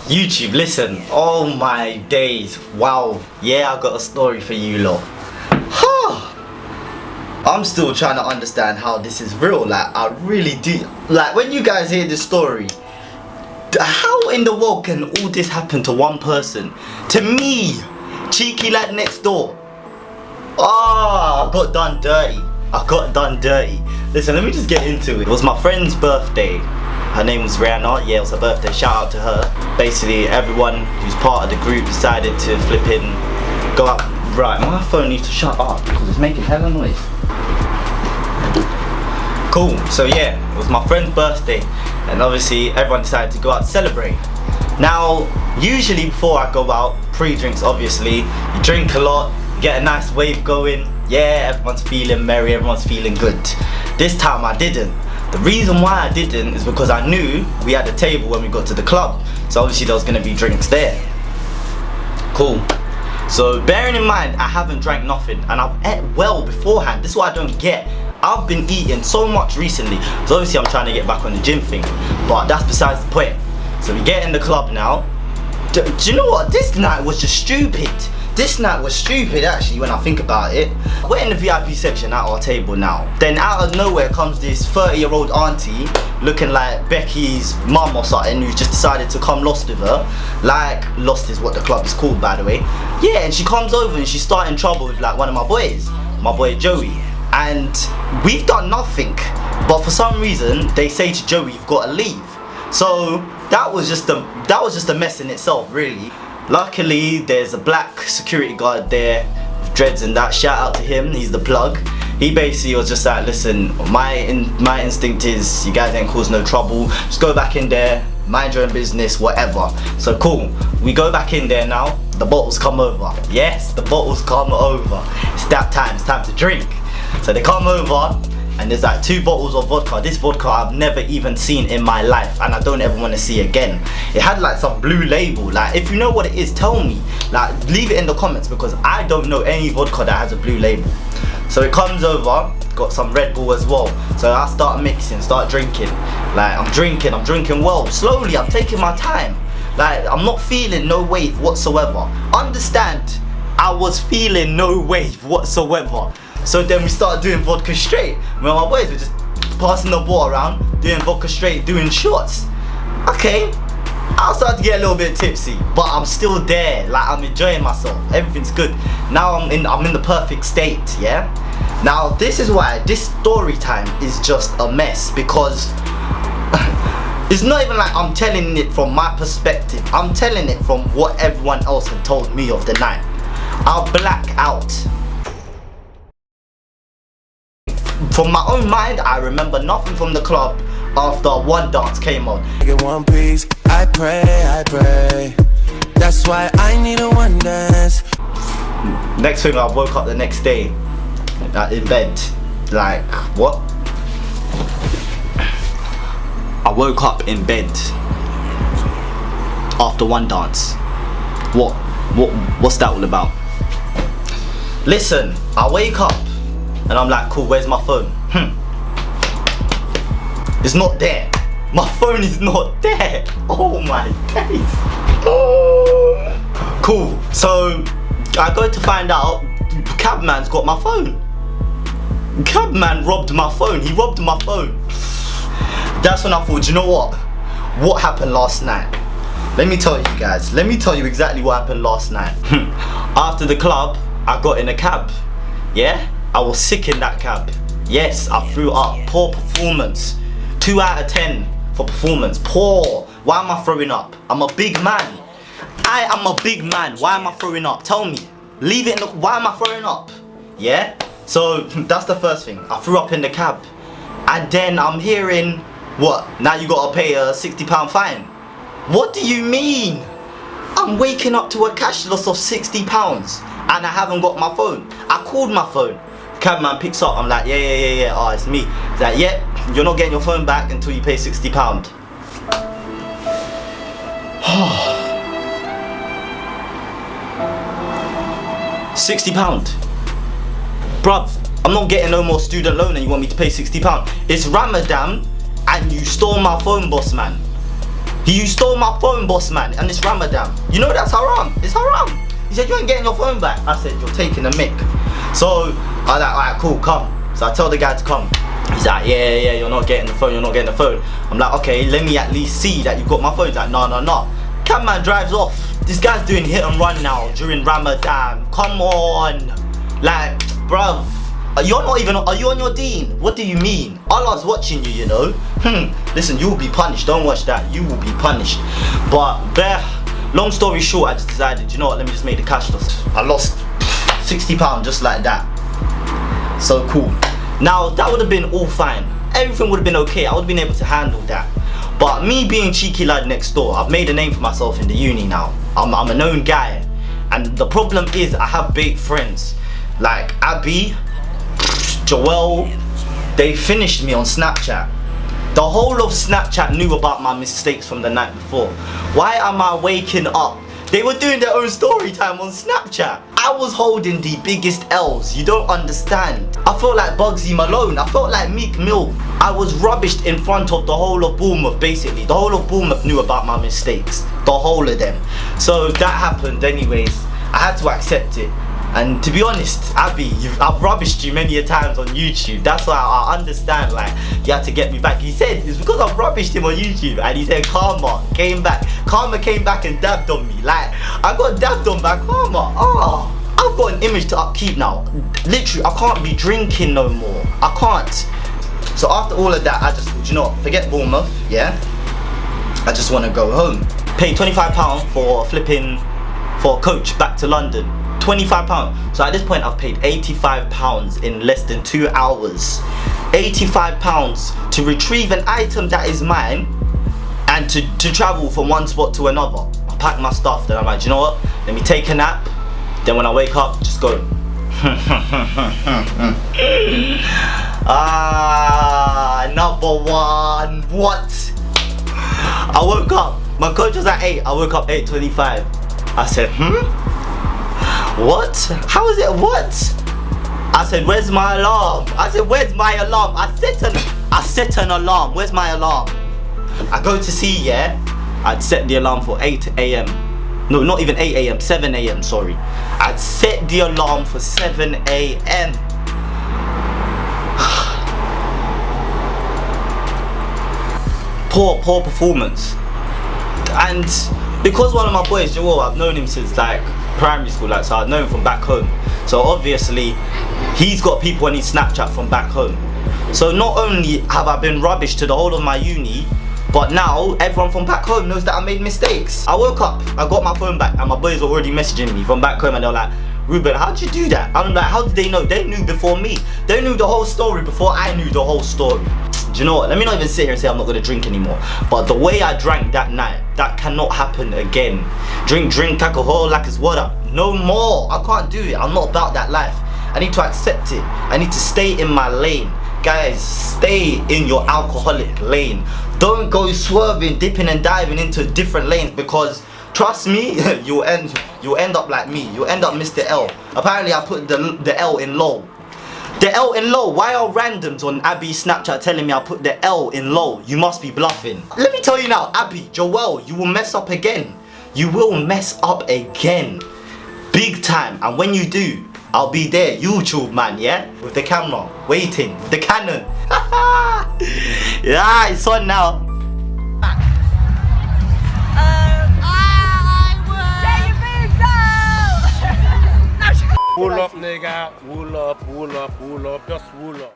YouTube, listen. Oh my days. Wow. Yeah, I got a story for you lot. I'm still trying to understand how this is real. Like, I really do. Like, when you guys hear this story, how in the world can all this happen to one person? To me, CheekyLadNextDoor. I got done dirty. I got done dirty. Listen, let me just get into it. It was my friend's birthday. Her name was Rihanna. Yeah, it was her birthday. Shout out to her. Basically, everyone who's part of the group decided to flipping go out. Right, my phone needs to shut up because it's making hella noise. Cool. So yeah, it was my friend's birthday, and obviously everyone decided to go out to celebrate. Now, usually before I go out, pre-drinks obviously, you drink a lot, you get a nice wave going. Yeah, everyone's feeling merry, everyone's feeling good. This time I didn't. The reason why I didn't is because I knew we had a table when we got to the club, so obviously there was going to be drinks there. Cool. So bearing in mind I haven't drank nothing and I've ate well beforehand. This is what I don't get. I've been eating so much recently, so obviously I'm trying to get back on the gym thing, but that's besides the point. So we get in the club now. Do you know what? This night was just stupid. This night was stupid actually when I think about it. We're in the VIP section at our table now. Then out of nowhere comes this 30-year-old auntie looking like Becky's mum or something, who's just decided to come lost with her. Like, lost is what the club is called, by the way. Yeah, and she comes over and she's starting trouble with like one of my boys, my boy Joey. And we've done nothing, but for some reason they say to Joey, you've got to leave. So that was just a mess in itself, really. Luckily, there's a black security guard there with dreads and that. Shout out to him, he's the plug. He basically was just like, listen, my instinct is you guys ain't caused no trouble. Just go back in there, mind your own business, whatever. So cool, we go back in there now. The bottles come over. Yes, the bottles come over. It's that time, it's time to drink. So they come over and there's like 2 bottles of vodka. This vodka I've never even seen in my life and I don't ever want to see again. It had like some blue label. Like, if you know what it is, tell me. Like, leave it in the comments because I don't know any vodka that has a blue label. So it comes over, got some Red Bull as well. So I start mixing, start drinking. Like, I'm drinking well. Slowly, I'm taking my time. Like, I'm not feeling no wave whatsoever. Understand, I was feeling no wave whatsoever. So then we started doing vodka straight. When my boys were just passing the ball around, doing vodka straight, doing shots. Okay, I started to get a little bit tipsy, but I'm still there. Like, I'm enjoying myself. Everything's good. Now I'm in the perfect state. Yeah. Now this is why this story time is just a mess, because it's not even like I'm telling it from my perspective. I'm telling it from what everyone else had told me of the night. I'll black out. From my own mind, I remember nothing from the club after one dance came on. I get one piece, I pray. That's why I need a one dance. Next thing, I woke up the next day in bed. Like, what? I woke up in bed after one dance. What's that all about? Listen, I wake up and I'm like, cool, where's my phone? It's not there. My phone is not there. Oh my days. Oh. Cool, so I go to find out, cabman's got my phone. Cabman robbed my phone. He robbed my phone. That's when I thought, you know what? What happened last night? Let me tell you guys. Let me tell you exactly what happened last night. After the club, I got in a cab. Yeah? I was sick in that cab. Yes, I threw up. Poor performance. 2 out of 10 for performance. Poor. Why am I throwing up? I'm a big man. I am a big man. Why am I throwing up? Tell me. Leave it in the... Why am I throwing up? Yeah? So, that's the first thing. I threw up in the cab. And then I'm hearing... What? Now you gotta pay a £60 fine. What do you mean? I'm waking up to a cash loss of £60 and I haven't got my phone. I called my phone. Cabman picks up. I'm like, yeah. Oh, it's me. He's like, yeah, you're not getting your phone back until you pay £60. £60. Bruv, I'm not getting no more student loan and you want me to pay £60. It's Ramadan and you stole my phone, boss man. You stole my phone, boss man, and it's Ramadan. You know that's haram. It's haram. He said, you ain't getting your phone back. I said, you're taking a mick. So I was like, alright, cool, come. So I tell the guy to come. He's like, yeah, you're not getting the phone, you're not getting the phone. I'm like, okay, let me at least see that you got my phone. He's like, no. Camman drives off. This guy's doing hit and run now during Ramadan. Come on. Like, bruv. Are you on your deen? What do you mean? Allah's watching you, you know. Listen, you will be punished. Don't watch that. You will be punished. But long story short, I just decided, you know what, let me just make the cash loss. I lost £60 just like that. So cool. Now that would have been all fine. Everything would have been okay. I would have been able to handle that. But me being cheeky lad next door, I've made a name for myself in the uni now. I'm a known guy. And the problem is I have bait friends. Like Abby, Joel, they finished me on Snapchat. The whole of Snapchat knew about my mistakes from the night before. Why am I waking up? They were doing their own story time on Snapchat. I was holding the biggest L's, you don't understand. I felt like Bugsy Malone, I felt like Meek Mill. I was rubbished in front of the whole of Bournemouth basically. The whole of Bournemouth knew about my mistakes. The whole of them. So that happened anyways. I had to accept it. And to be honest, Abby, I've rubbished you many a times on YouTube. That's why I understand, like, you had to get me back. He said, it's because I've rubbished him on YouTube. And he said, Karma came back. Karma came back and dabbed on me. Like, I got dabbed on by Karma. Oh, I've got an image to upkeep now. Literally, I can't be drinking no more. I can't. So after all of that, I just thought, you know what, forget Bournemouth, yeah? I just want to go home. Paid £25 for a coach back to London. £25. So at this point I've paid £85 in less than 2 hours. £85 to retrieve an item that is mine and to travel from one spot to another. I pack my stuff, then I'm like, you know what? Let me take a nap. Then when I wake up, just go. Number one. What? I woke up. My coach was at 8. I woke up 8:25. I said, what? How is it what? I said, where's my alarm? I said, where's my alarm? I set an alarm. Where's my alarm? I go to see, yeah? I'd set the alarm for 8 AM. No, not even 8 AM, 7 AM, sorry. I'd set the alarm for 7 AM. Poor performance. And because one of my boys, Joel, I've known him since like primary school, like, so I've known him from back home. So obviously he's got people on his Snapchat from back home. So not only have I been rubbish to the whole of my uni, but now everyone from back home knows that I made mistakes. I woke up, I got my phone back, and my boys were already messaging me from back home, and they were like, Ruben, how'd you do that? I'm like, how did they know? They knew before me. They knew the whole story before I knew the whole story. Do you know what? Let me not even sit here and say I'm not gonna drink anymore. But the way I drank that night, that cannot happen again. Drink alcohol like it's water. No more. I can't do it. I'm not about that life. I need to accept it. I need to stay in my lane. Guys, stay in your alcoholic lane. Don't go swerving, dipping and diving into different lanes, because trust me, you'll end up like me. You'll end up Mr. L. Apparently I put the L in low. The L in low. Why are randoms on Abby's Snapchat telling me I put the L in low? You must be bluffing. Let me tell you now, Abby, Joel, you will mess up again. You will mess up again. Big time. And when you do, I'll be there, YouTube man, yeah? With the camera, waiting, with the Canon. Yeah, it's on now. Wool up, nigga. Wool up, just wool up.